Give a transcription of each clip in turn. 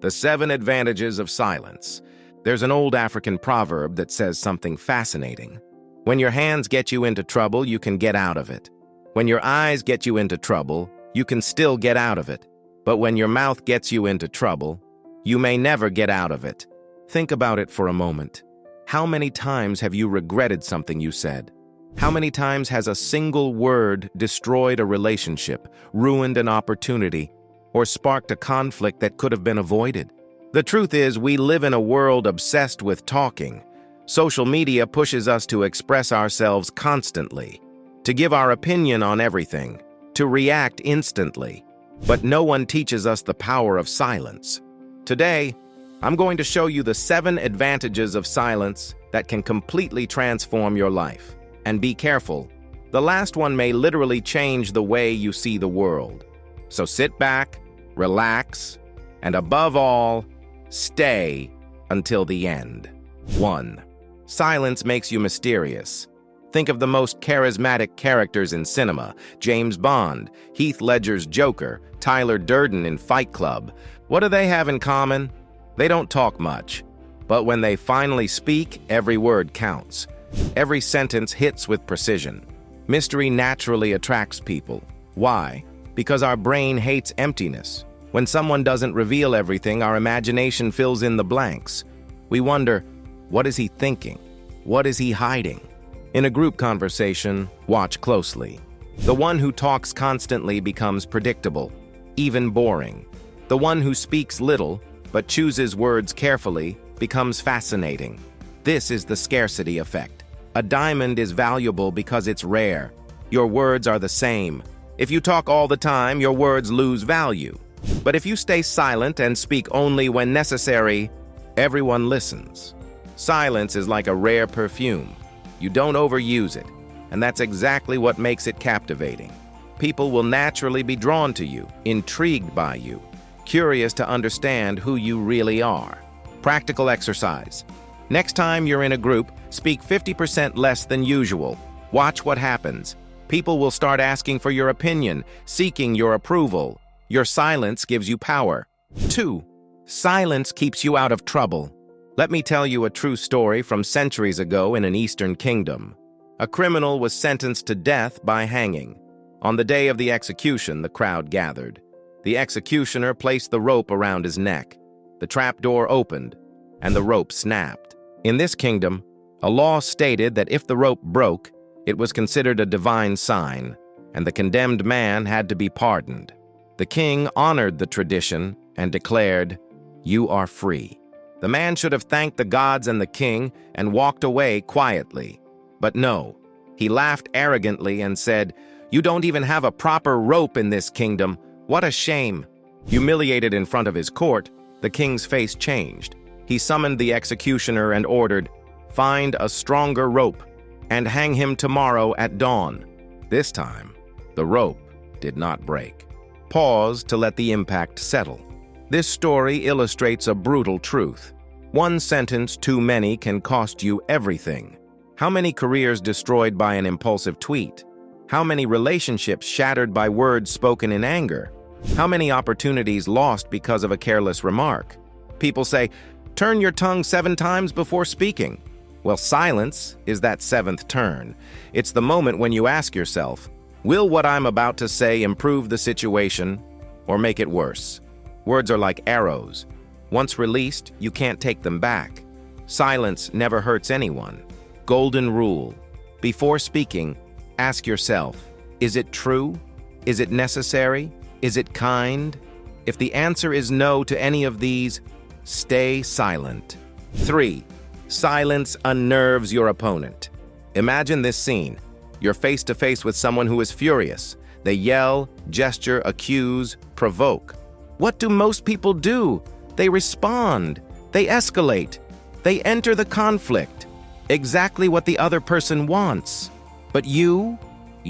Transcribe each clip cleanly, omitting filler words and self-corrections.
The 7 advantages of silence. There's an old African proverb that says something fascinating. When your hands get you into trouble, you can get out of it. When your eyes get you into trouble, you can still get out of it. But when your mouth gets you into trouble, you may never get out of it. Think about it for a moment. How many times have you regretted something you said? How many times has a single word destroyed a relationship, ruined an opportunity, or sparked a conflict that could have been avoided? The truth is, we live in a world obsessed with talking. Social media pushes us to express ourselves constantly, to give our opinion on everything, to react instantly. But no one teaches us the power of silence. Today, I'm going to show you the 7 advantages of silence that can completely transform your life. And be careful, the last one may literally change the way you see the world. So sit back, relax, and above all, stay until the end. 1. Silence makes you mysterious. Think of the most charismatic characters in cinema: James Bond, Heath Ledger's Joker, Tyler Durden in Fight Club. What do they have in common? They don't talk much, but when they finally speak, every word counts. Every sentence hits with precision. Mystery naturally attracts people. Why? Because our brain hates emptiness. When someone doesn't reveal everything, our imagination fills in the blanks. We wonder, what is he thinking? What is he hiding? In a group conversation, watch closely. The one who talks constantly becomes predictable, even boring. The one who speaks little, but chooses words carefully, becomes fascinating. This is the scarcity effect. A diamond is valuable because it's rare. Your words are the same. If you talk all the time, your words lose value. But if you stay silent and speak only when necessary, everyone listens. Silence is like a rare perfume. You don't overuse it, and that's exactly what makes it captivating. People will naturally be drawn to you, intrigued by you, curious to understand who you really are. Practical exercise. Next time you're in a group, speak 50% less than usual. Watch what happens. People will start asking for your opinion, seeking your approval. Your silence gives you power. 2. Silence keeps you out of trouble. Let me tell you a true story from centuries ago in an Eastern kingdom. A criminal was sentenced to death by hanging. On the day of the execution, the crowd gathered. The executioner placed the rope around his neck. The trapdoor opened, and the rope snapped. In this kingdom, a law stated that if the rope broke, it was considered a divine sign, and the condemned man had to be pardoned. The king honored the tradition and declared, "You are free." The man should have thanked the gods and the king and walked away quietly. But no, he laughed arrogantly and said, "You don't even have a proper rope in this kingdom. What a shame." Humiliated in front of his court, the king's face changed. He summoned the executioner and ordered, "Find a stronger rope and hang him tomorrow at dawn." This time, the rope did not break. Pause to let the impact settle. This story illustrates a brutal truth. One sentence too many can cost you everything. How many careers destroyed by an impulsive tweet? How many relationships shattered by words spoken in anger? How many opportunities lost because of a careless remark? People say, "Turn your tongue 7 times before speaking." Well, silence is that 7th turn. It's the moment when you ask yourself, will what I'm about to say improve the situation or make it worse? Words are like arrows. Once released, you can't take them back. Silence never hurts anyone. Golden rule. Before speaking, ask yourself, is it true? Is it necessary? Is it kind? If the answer is no to any of these, stay silent. 3. Silence unnerves your opponent. Imagine this scene. You're face to face with someone who is furious. They yell, gesture, accuse, provoke. What do most people do? They respond. They escalate. They enter the conflict. Exactly what the other person wants. But you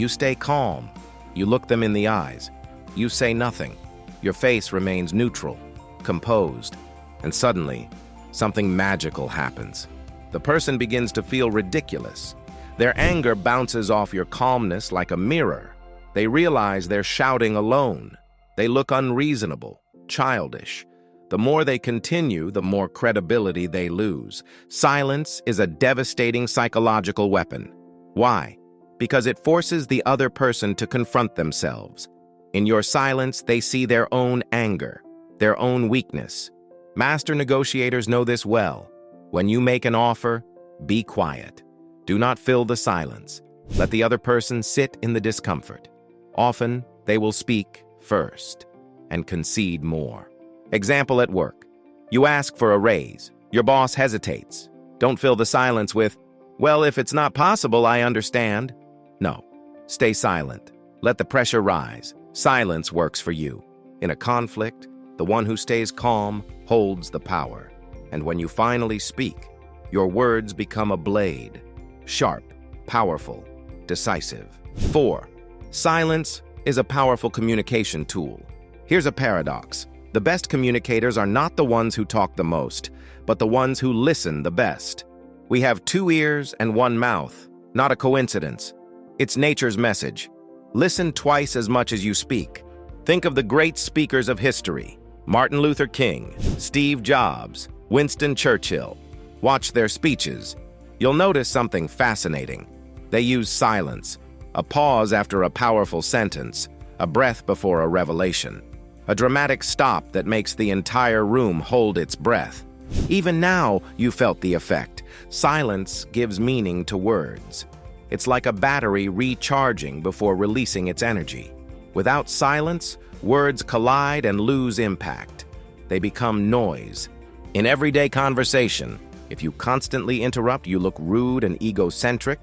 stay calm. You look them in the eyes. You say nothing. Your face remains neutral, composed. And suddenly, something magical happens. The person begins to feel ridiculous. Their anger bounces off your calmness like a mirror. They realize they're shouting alone. They look unreasonable, childish. The more they continue, the more credibility they lose. Silence is a devastating psychological weapon. Why? Because it forces the other person to confront themselves. In your silence, they see their own anger, their own weakness. Master negotiators know this well. When you make an offer, be quiet. Do not fill the silence. Let the other person sit in the discomfort. Often, they will speak first and concede more. Example at work. You ask for a raise. Your boss hesitates. Don't fill the silence with, "Well, if it's not possible, I understand." No. Stay silent. Let the pressure rise. Silence works for you. In a conflict, the one who stays calm holds the power. And when you finally speak, your words become a blade. Sharp, powerful, decisive. 4. Silence is a powerful communication tool. Here's a paradox. The best communicators are not the ones who talk the most, but the ones who listen the best. We have 2 ears and 1 mouth, not a coincidence. It's nature's message. Listen twice as much as you speak. Think of the great speakers of history: Martin Luther King, Steve Jobs, Winston Churchill. Watch their speeches. You'll notice something fascinating. They use silence, a pause after a powerful sentence, a breath before a revelation, a dramatic stop that makes the entire room hold its breath. Even now, you felt the effect. Silence gives meaning to words. It's like a battery recharging before releasing its energy. Without silence, words collide and lose impact. They become noise. In everyday conversation, if you constantly interrupt, you look rude and egocentric.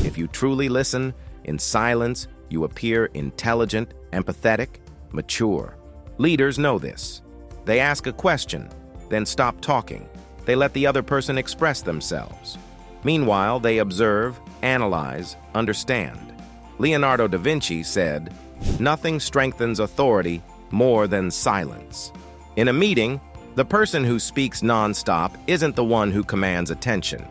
If you truly listen, in silence, you appear intelligent, empathetic, mature. Leaders know this. They ask a question, then stop talking. They let the other person express themselves. Meanwhile, they observe, analyze, understand. Leonardo da Vinci said, "Nothing strengthens authority more than silence." In a meeting, the person who speaks nonstop isn't the one who commands attention.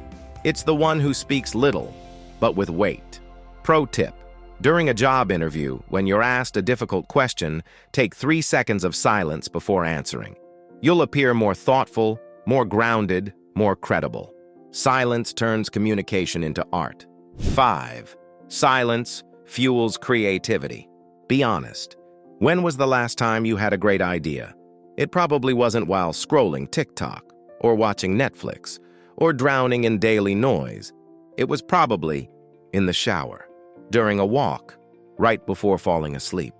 It's the one who speaks little, but with weight. Pro tip: during a job interview, when you're asked a difficult question, take 3 seconds of silence before answering. You'll appear more thoughtful, more grounded, more credible. Silence turns communication into art. 5. Silence fuels creativity. Be honest. When was the last time you had a great idea? It probably wasn't while scrolling TikTok, or watching Netflix, or drowning in daily noise. It was probably in the shower, during a walk, right before falling asleep,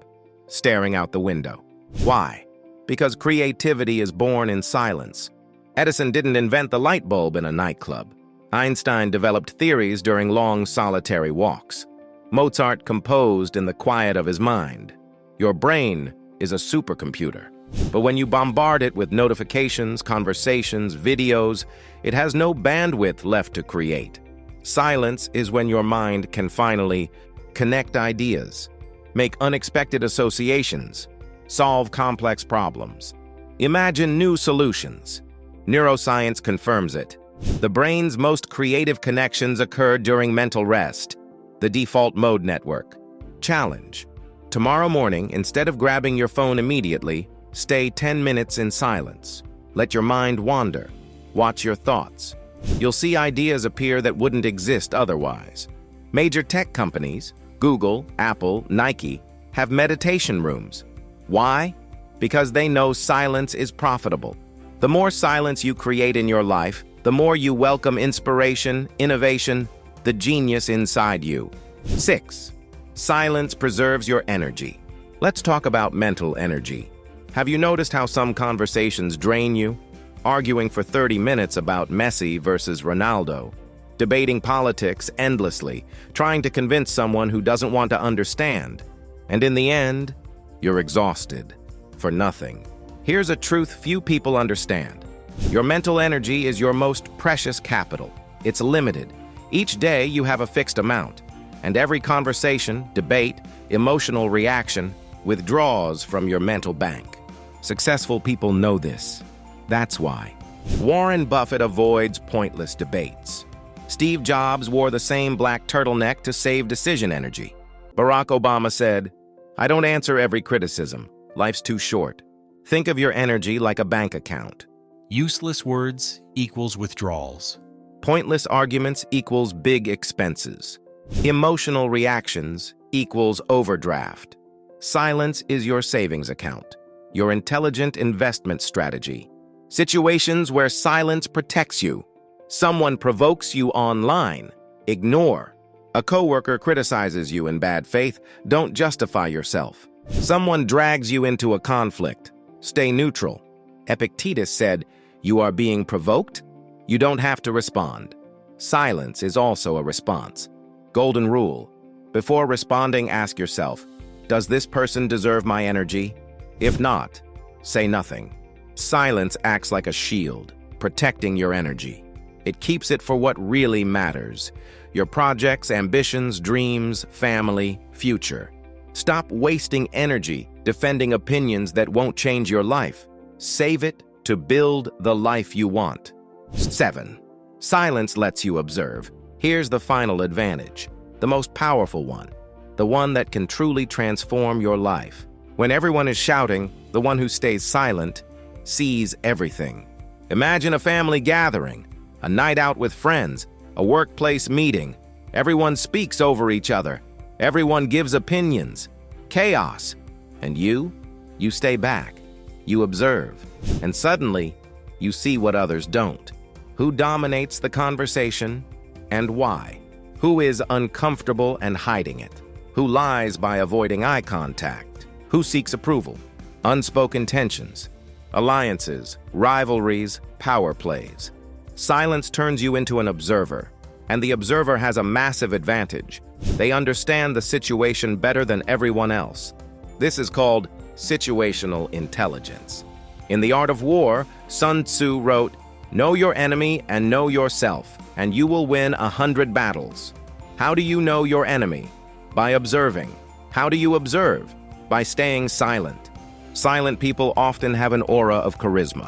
staring out the window. Why? Because creativity is born in silence. Edison didn't invent the light bulb in a nightclub. Einstein developed theories during long solitary walks. Mozart composed in the quiet of his mind. Your brain is a supercomputer. But when you bombard it with notifications, conversations, videos, it has no bandwidth left to create. Silence is when your mind can finally connect ideas, make unexpected associations, solve complex problems, imagine new solutions. Neuroscience confirms it. The brain's most creative connections occur during mental rest, the default mode network. Challenge: tomorrow morning, instead of grabbing your phone immediately, stay 10 minutes in silence. Let your mind wander. Watch your thoughts. You'll see ideas appear that wouldn't exist otherwise. Major tech companies, Google, Apple, Nike, have meditation rooms. Why? Because they know silence is profitable. The more silence you create in your life, the more you welcome inspiration, innovation, the genius inside you. 6. Silence preserves your energy. Let's talk about mental energy. Have you noticed how some conversations drain you? Arguing for 30 minutes about Messi versus Ronaldo, debating politics endlessly, trying to convince someone who doesn't want to understand. And in the end, you're exhausted for nothing. Here's a truth few people understand. Your mental energy is your most precious capital. It's limited. Each day you have a fixed amount, and every conversation, debate, emotional reaction withdraws from your mental bank. Successful people know this. That's why. Warren Buffett avoids pointless debates. Steve Jobs wore the same black turtleneck to save decision energy. Barack Obama said, "I don't answer every criticism. Life's too short." Think of your energy like a bank account. Useless words equals withdrawals. Pointless arguments equals big expenses. Emotional reactions equals overdraft. Silence is your savings account, your intelligent investment strategy. Situations where silence protects you. Someone provokes you online. Ignore. A coworker criticizes you in bad faith. Don't justify yourself. Someone drags you into a conflict. Stay neutral. Epictetus said, "You are being provoked? You don't have to respond." Silence is also a response. Golden rule. Before responding, ask yourself, does this person deserve my energy? If not, say nothing. Silence acts like a shield, protecting your energy. It keeps it for what really matters. Your projects, ambitions, dreams, family, future. Stop wasting energy defending opinions that won't change your life. Save it to build the life you want. 7. Silence lets you observe. Here's the final advantage, the most powerful one, the one that can truly transform your life. When everyone is shouting, the one who stays silent sees everything. Imagine a family gathering, a night out with friends, a workplace meeting. Everyone speaks over each other. Everyone gives opinions. Chaos. And you stay back. You observe. And suddenly, you see what others don't. Who dominates the conversation and why? Who is uncomfortable and hiding it? Who lies by avoiding eye contact? Who seeks approval? Unspoken tensions, alliances, rivalries, power plays. Silence turns you into an observer, and the observer has a massive advantage. They understand the situation better than everyone else. This is called situational intelligence. In The Art of War, Sun Tzu wrote, "Know your enemy and know yourself, and you will win 100 battles." How do you know your enemy? By observing. How do you observe? By staying silent. Silent people often have an aura of charisma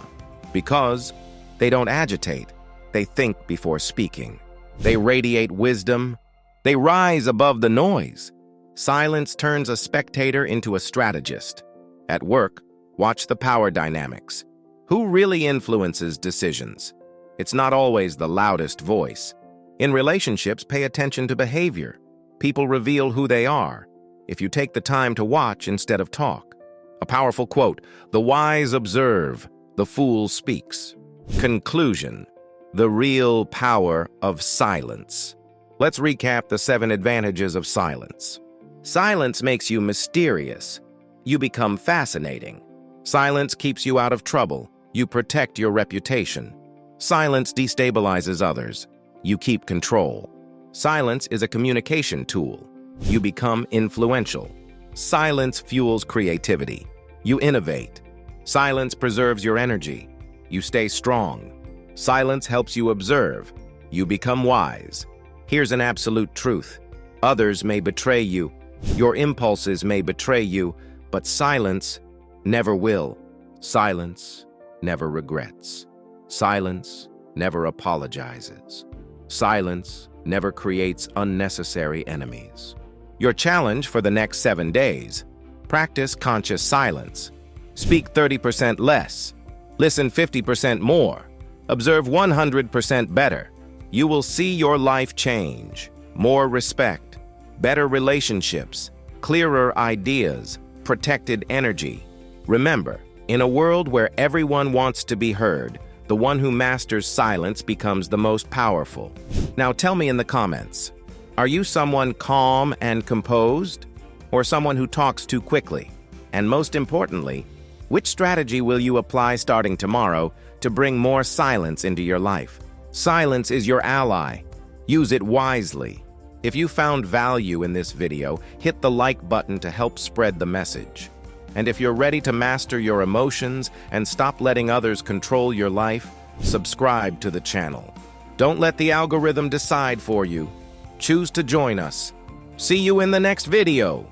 because they don't agitate. They think before speaking. They radiate wisdom. They rise above the noise. Silence turns a spectator into a strategist. At work, watch the power dynamics. Who really influences decisions? It's not always the loudest voice. In relationships, pay attention to behavior. People reveal who they are if you take the time to watch instead of talk. A powerful quote, "The wise observe, the fool speaks." Conclusion, the real power of silence. Let's recap the 7 advantages of silence. Silence makes you mysterious. You become fascinating. Silence keeps you out of trouble. You protect your reputation. Silence destabilizes others. You keep control. Silence is a communication tool. You become influential. Silence fuels creativity. You innovate. Silence preserves your energy. You stay strong. Silence helps you observe. You become wise. Here's an absolute truth. Others may betray you. Your impulses may betray you, but silence never will. Silence never regrets. Silence never apologizes. Silence never creates unnecessary enemies. Your challenge for the next 7 days: practice conscious silence. Speak 30% less. Listen 50% more. Observe 100% better. You will see your life change. More respect, better relationships, clearer ideas, protected energy. Remember, in a world where everyone wants to be heard, the one who masters silence becomes the most powerful. Now tell me in the comments, are you someone calm and composed, or someone who talks too quickly? And most importantly, which strategy will you apply starting tomorrow to bring more silence into your life? Silence is your ally. Use it wisely. If you found value in this video, hit the like button to help spread the message. And if you're ready to master your emotions and stop letting others control your life, subscribe to the channel. Don't let the algorithm decide for you. Choose to join us. See you in the next video.